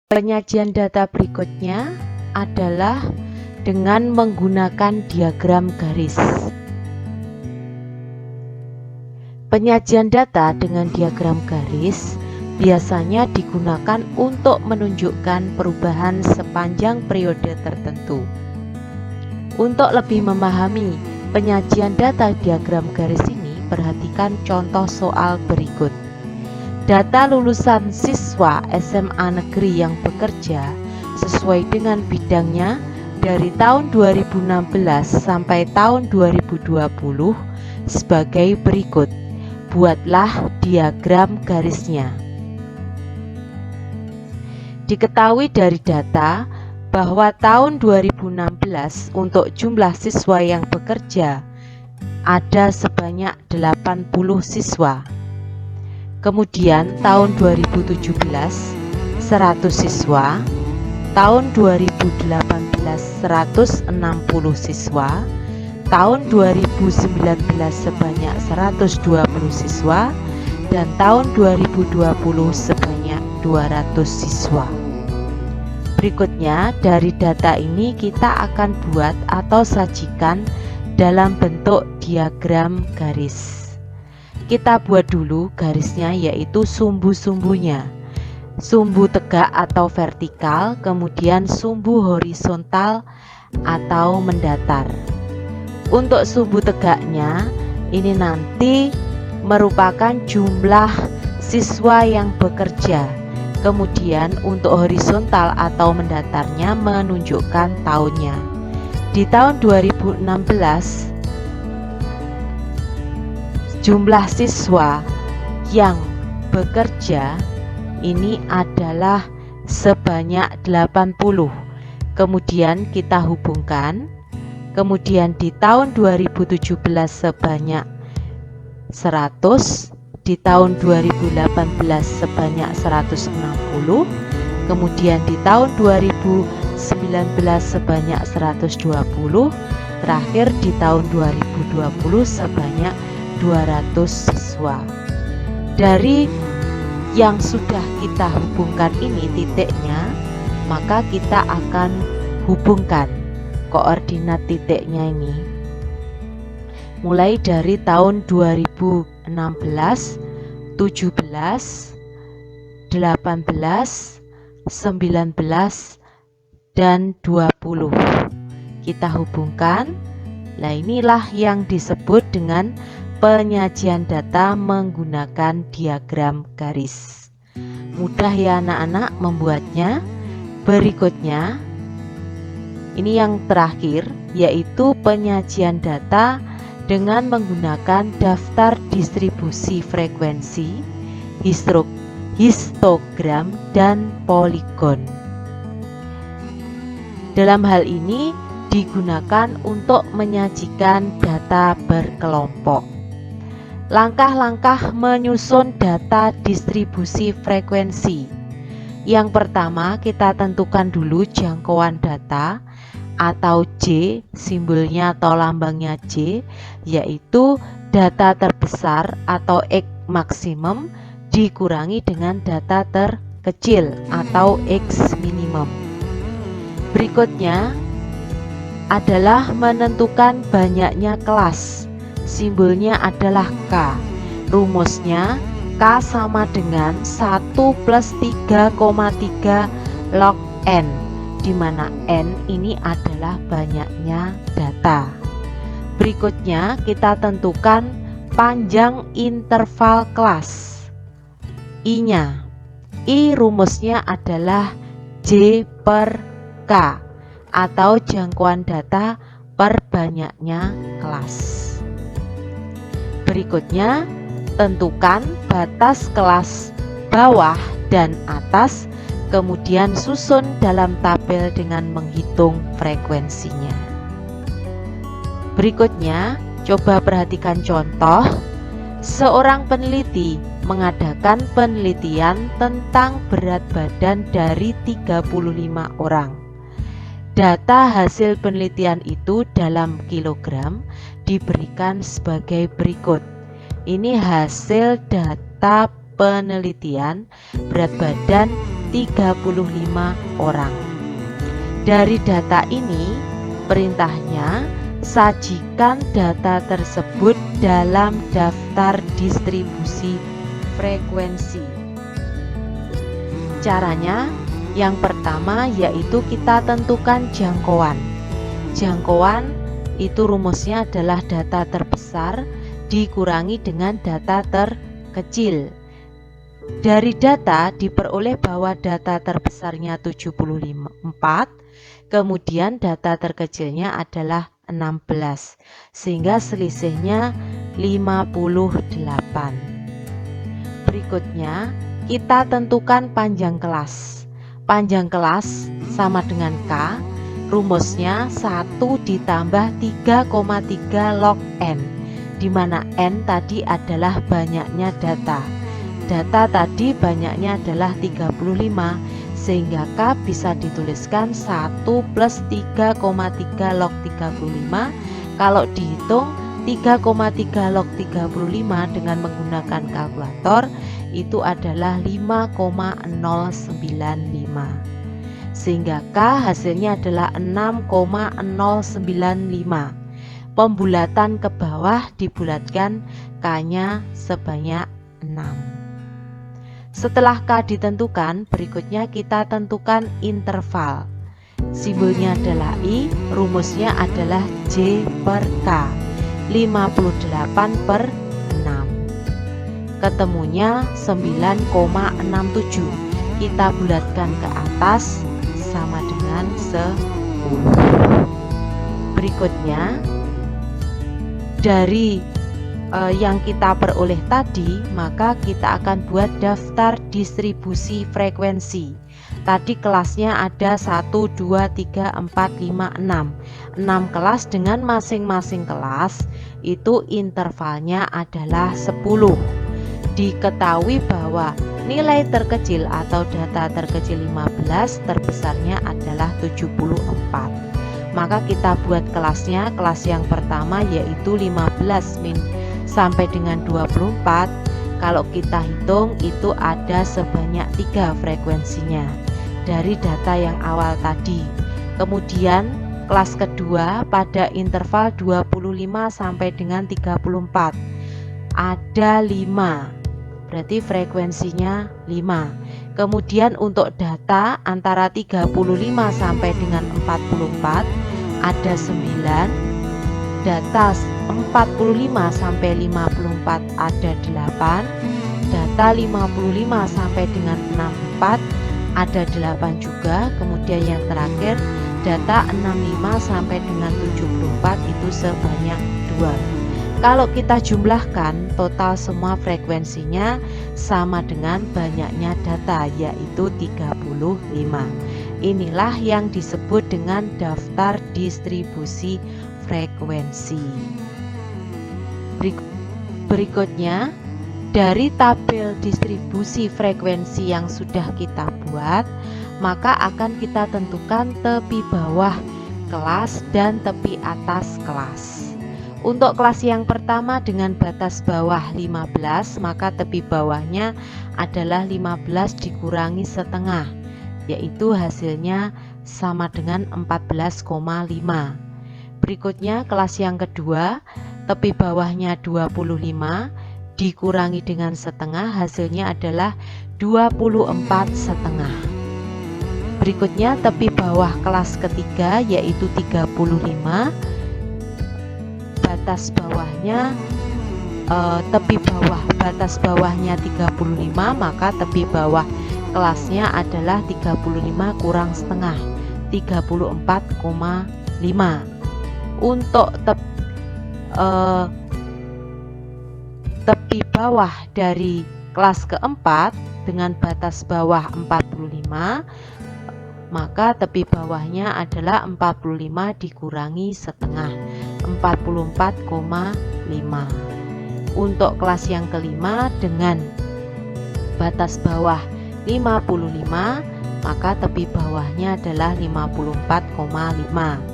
Penyajian data berikutnya adalah dengan menggunakan diagram garis. Penyajian data dengan diagram garis biasanya digunakan untuk menunjukkan perubahan sepanjang periode tertentu. Untuk lebih memahami penyajian data diagram garis ini, perhatikan contoh soal berikut. Data lulusan siswa SMA negeri yang bekerja sesuai dengan bidangnya dari tahun 2016 sampai tahun 2020 sebagai berikut. Buatlah diagram garisnya. Diketahui dari data bahwa tahun 2016 untuk jumlah siswa yang bekerja ada sebanyak 80 siswa. Kemudian tahun 2017 100 siswa, tahun 2018 160 siswa, tahun 2019 sebanyak 120 siswa, dan tahun 2020 sebanyak 200 siswa. Berikutnya, dari data ini kita akan buat atau sajikan dalam bentuk diagram garis. Kita buat dulu garisnya, yaitu sumbu-sumbunya. Sumbu tegak atau vertikal, kemudian sumbu horizontal atau mendatar. Untuk sumbu tegaknya, ini nanti merupakan jumlah siswa yang bekerja. Kemudian untuk horizontal atau mendatarnya menunjukkan tahunnya. Di tahun 2016, jumlah siswa yang bekerja ini adalah sebanyak 80. Kemudian kita hubungkan. Kemudian di tahun 2017 sebanyak 100, di tahun 2018 sebanyak 160, kemudian di tahun 2019 sebanyak 120, terakhir di tahun 2020 sebanyak 200 siswa. Dari yang sudah kita hubungkan ini titiknya, maka kita akan hubungkan koordinat titiknya ini mulai dari tahun 2016, 17, 18, 19, dan 20. Kita hubungkan. Nah, inilah yang disebut dengan penyajian data menggunakan diagram garis. Mudah ya anak-anak membuatnya. Berikutnya, ini yang terakhir, yaitu penyajian data dengan menggunakan daftar distribusi frekuensi, histogram, dan poligon. Dalam hal ini digunakan untuk menyajikan data berkelompok. Langkah-langkah menyusun data distribusi frekuensi. Yang pertama, kita tentukan dulu jangkauan data atau J, simbolnya atau lambangnya J, yaitu data terbesar atau X maksimum dikurangi dengan data terkecil atau X minimum. Berikutnya adalah menentukan banyaknya kelas. Simbolnya adalah K. Rumusnya K sama dengan 1 plus 3,3 log N, di mana N ini adalah banyaknya data. Berikutnya kita tentukan panjang interval kelas. I-nya. I rumusnya adalah J per K atau jangkauan data per banyaknya kelas. Berikutnya, tentukan batas kelas bawah dan atas, kemudian susun dalam tabel dengan menghitung frekuensinya. Berikutnya, coba perhatikan contoh. Seorang peneliti mengadakan penelitian tentang berat badan dari 35 orang. Data hasil penelitian itu dalam kilogram diberikan sebagai berikut. Ini hasil data penelitian berat badan 35 orang. Dari data ini, perintahnya sajikan data tersebut dalam daftar distribusi frekuensi. Caranya yang pertama yaitu kita tentukan jangkauan. Jangkauan itu rumusnya adalah data terbesar dikurangi dengan data terkecil. Dari data diperoleh bahwa data terbesarnya 74, kemudian data terkecilnya adalah 16, sehingga selisihnya 58. Berikutnya kita tentukan panjang kelas. Panjang kelas sama dengan K, rumusnya 1 ditambah 3,3 log N, di mana N tadi adalah banyaknya data. Data tadi banyaknya adalah 35, sehingga K bisa dituliskan 1 plus 3,3 log 35. Kalau dihitung 3,3 log 35 dengan menggunakan kalkulator itu adalah 5,095, sehingga K hasilnya adalah 6,095. Pembulatan ke bawah dibulatkan K-nya sebanyak 6. Setelah K ditentukan, berikutnya kita tentukan interval. Simbolnya adalah I, rumusnya adalah J per K, 58 per 6. Ketemunya 9,67. Kita bulatkan ke atas sama dengan 10. Berikutnya, dari yang kita peroleh tadi, maka kita akan buat daftar distribusi frekuensi. Tadi kelasnya ada 1, 2, 3, 4, 5, 6 kelas dengan masing-masing kelas itu intervalnya adalah 10. Diketahui bahwa nilai terkecil atau data terkecil 15, terbesarnya adalah 74. Maka kita buat kelasnya, kelas yang pertama yaitu 15 sampai dengan 24. Kalau kita hitung itu ada sebanyak 3 frekuensinya dari data yang awal tadi. Kemudian kelas kedua pada interval 25 sampai dengan 34 ada 5, berarti frekuensinya 5. Kemudian untuk data antara 35 sampai dengan 44 ada 9, data 45 sampai 54 ada 8, data 55 sampai dengan 64 ada 8 juga. Kemudian yang terakhir data 65 sampai dengan 74 itu sebanyak 2. Kalau kita jumlahkan total semua frekuensinya sama dengan banyaknya data, yaitu 35. Inilah yang disebut dengan daftar distribusi frekuensi. Berikutnya, dari tabel distribusi frekuensi yang sudah kita buat, maka akan kita tentukan tepi bawah kelas dan tepi atas kelas. Untuk kelas yang pertama dengan batas bawah 15, maka tepi bawahnya adalah 15 dikurangi setengah, yaitu hasilnya sama dengan 14,5. Berikutnya kelas yang kedua, tepi bawahnya 25 dikurangi dengan setengah, hasilnya adalah 24,5. Berikutnya tepi bawah kelas ketiga yaitu 35, batas bawahnya tepi bawah batas bawahnya 35, maka tepi bawah kelasnya adalah 35 kurang setengah, 34,5. Untuk tepi bawah dari kelas keempat dengan batas bawah 45, maka tepi bawahnya adalah 45 dikurangi setengah, 44,5. Untuk kelas yang kelima dengan batas bawah 55, maka tepi bawahnya adalah 54,5.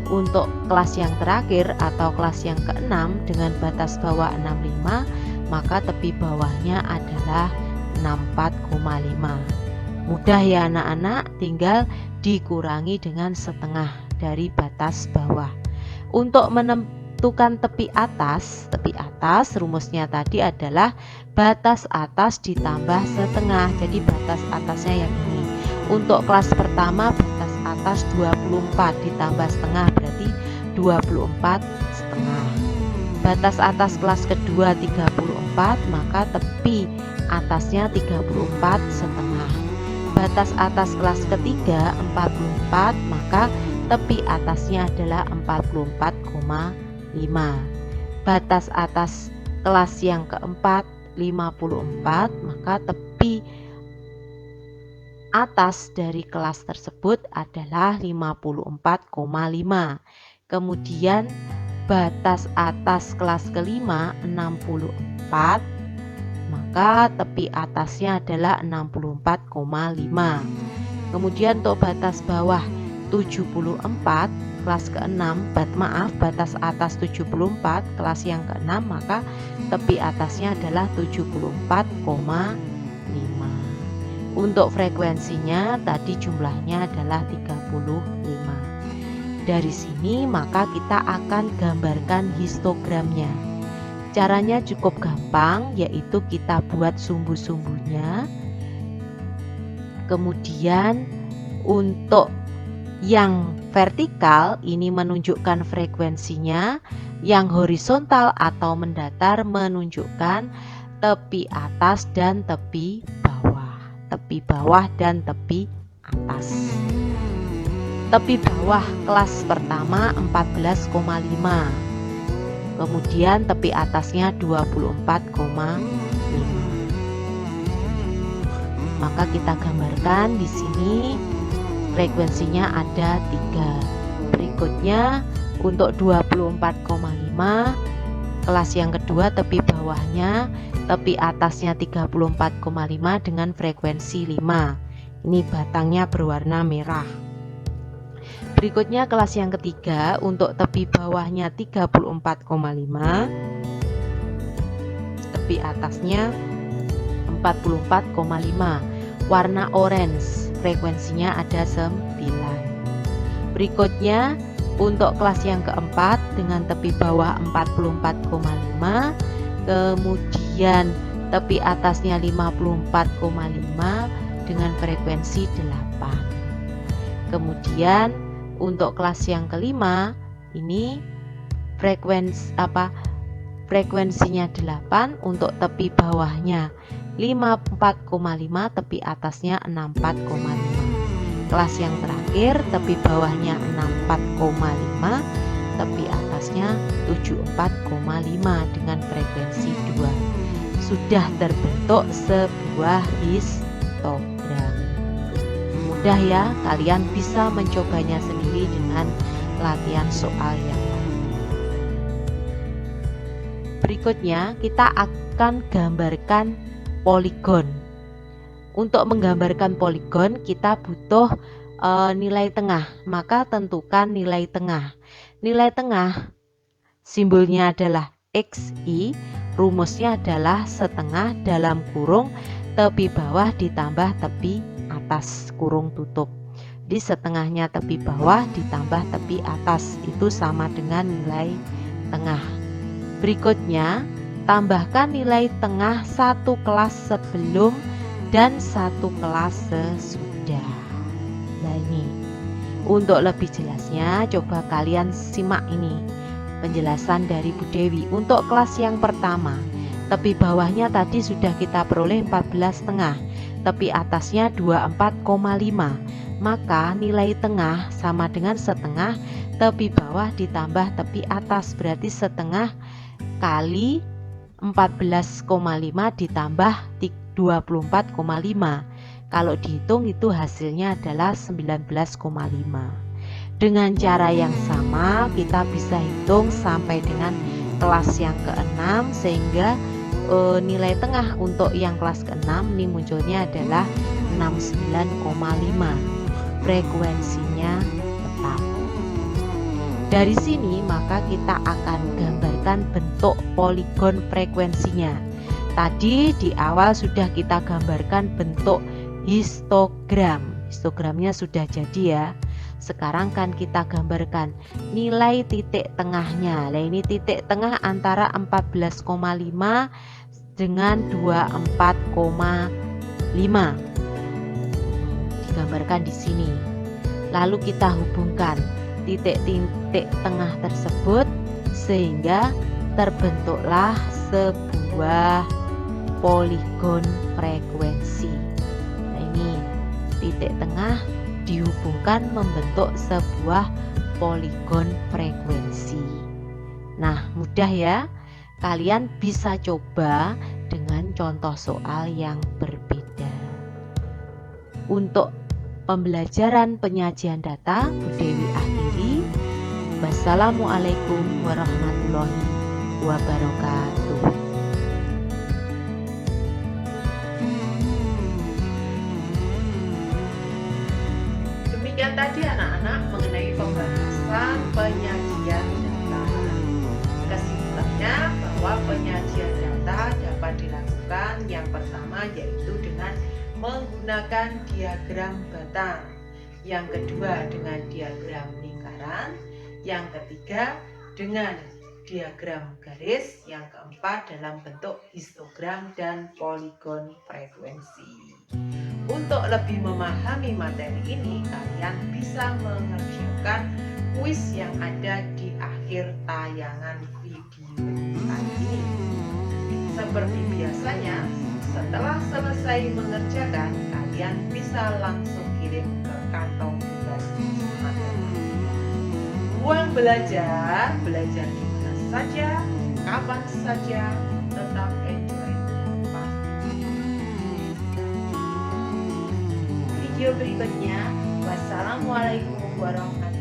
Untuk kelas yang terakhir atau kelas yang keenam dengan batas bawah 65, maka tepi bawahnya adalah 64,5. Mudah ya anak-anak, tinggal dikurangi dengan setengah dari batas bawah. Untuk menentukan tepi atas rumusnya tadi adalah batas atas ditambah setengah. Jadi batas atasnya yang ini. Untuk kelas pertama batas atas 24 ditambah setengah berarti 24 setengah. Batas atas kelas kedua 34, maka tepi atasnya 34 setengah. Batas atas kelas ketiga 44, maka tepi atasnya adalah 44,5. Batas atas kelas yang keempat 54, maka tepi atas dari kelas tersebut adalah 54,5. Kemudian batas atas kelas kelima 64, maka tepi atasnya adalah 64,5. Kemudian untuk batas bawah 74 kelas ke-6, batas atas 74 kelas yang ke-6, maka tepi atasnya adalah 74,5. Untuk frekuensinya tadi jumlahnya adalah 35. Dari sini maka kita akan gambarkan histogramnya. Caranya cukup gampang, yaitu kita buat sumbu-sumbunya. Kemudian untuk yang vertikal ini menunjukkan frekuensinya, yang horizontal atau mendatar menunjukkan tepi atas dan tepi bawah dan tepi atas. Tepi bawah kelas pertama 14,5. Kemudian tepi atasnya 24,5. Maka kita gambarkan di sini frekuensinya ada 3. Berikutnya untuk 24,5 kelas yang kedua tepi bawahnya, tepi atasnya 34,5 dengan frekuensi 5. Ini batangnya berwarna merah. Berikutnya kelas yang ketiga untuk tepi bawahnya 34,5, tepi atasnya 44,5, warna orange, frekuensinya ada 9. Berikutnya untuk kelas yang keempat dengan tepi bawah 44,5, kemudian tepi atasnya 54,5 dengan frekuensi 8. Kemudian untuk kelas yang kelima ini frekuensinya 8, untuk tepi bawahnya 54,5, tepi atasnya 64,5. Kelas yang terakhir tepi bawahnya 64,5, tepi atasnya 74,5 dengan frekuensi 2. Sudah terbentuk sebuah histogram. Mudah ya, kalian bisa mencobanya sendiri dengan latihan soal yang lain. Berikutnya kita akan gambarkan poligon. Untuk menggambarkan poligon kita butuh nilai tengah, maka tentukan nilai tengah. Nilai tengah simbolnya adalah XI, rumusnya adalah setengah dalam kurung tepi bawah ditambah tepi atas kurung tutup. Di setengahnya tepi bawah ditambah tepi atas, itu sama dengan nilai tengah. Berikutnya tambahkan nilai tengah satu kelas sebelum dan satu kelas sesudah. Nah ini untuk lebih jelasnya coba kalian simak ini penjelasan dari Bu Dewi. Untuk kelas yang pertama tepi bawahnya tadi sudah kita peroleh 14,5, tepi atasnya 24,5, maka nilai tengah sama dengan setengah tepi bawah ditambah tepi atas, berarti setengah kali 14,5 ditambah 24,5. Kalau dihitung itu hasilnya adalah 19,5. Dengan cara yang sama kita bisa hitung sampai dengan kelas yang ke-6, sehingga nilai tengah untuk yang kelas ke-6 ini munculnya adalah 69,5. Frekuensinya tetap. Dari sini maka kita akan gambarkan bentuk poligon frekuensinya. Tadi di awal sudah kita gambarkan bentuk histogram. Histogramnya sudah jadi ya. Sekarang kan kita gambarkan nilai titik tengahnya. Nah, ini titik tengah antara 14,5 dengan 24,5. Digambarkan di sini. Lalu kita hubungkan titik-titik tengah tersebut sehingga terbentuklah sebuah poligon frekuensi. Nah, ini titik tengah dihubungkan membentuk sebuah poligon frekuensi. Nah, mudah ya. Kalian bisa coba dengan contoh soal yang berbeda. Untuk pembelajaran penyajian data, Bu Dewi akhiri. Wassalamualaikum warahmatullahi wabarakatuh. Demikian tadi anak-anak mengenai pembahasan penyajian data. Kesimpulannya bahwa penyajian data dapat dilakukan yang pertama yaitu dengan menggunakan diagram batang, yang kedua dengan diagram lingkaran, yang ketiga dengan diagram garis, yang keempat dalam bentuk histogram dan poligon frekuensi. Untuk lebih memahami materi ini, kalian bisa mengerjakan kuis yang ada di akhir tayangan video ini. Seperti biasanya, setelah selesai mengerjakan, kalian bisa langsung kirim ke kantong pribadi materi. Ruang belajar di mana saja, kapan saja, tetap enjoy. Video berikutnya, wassalamualaikum warahmatullahi wabarakatuh.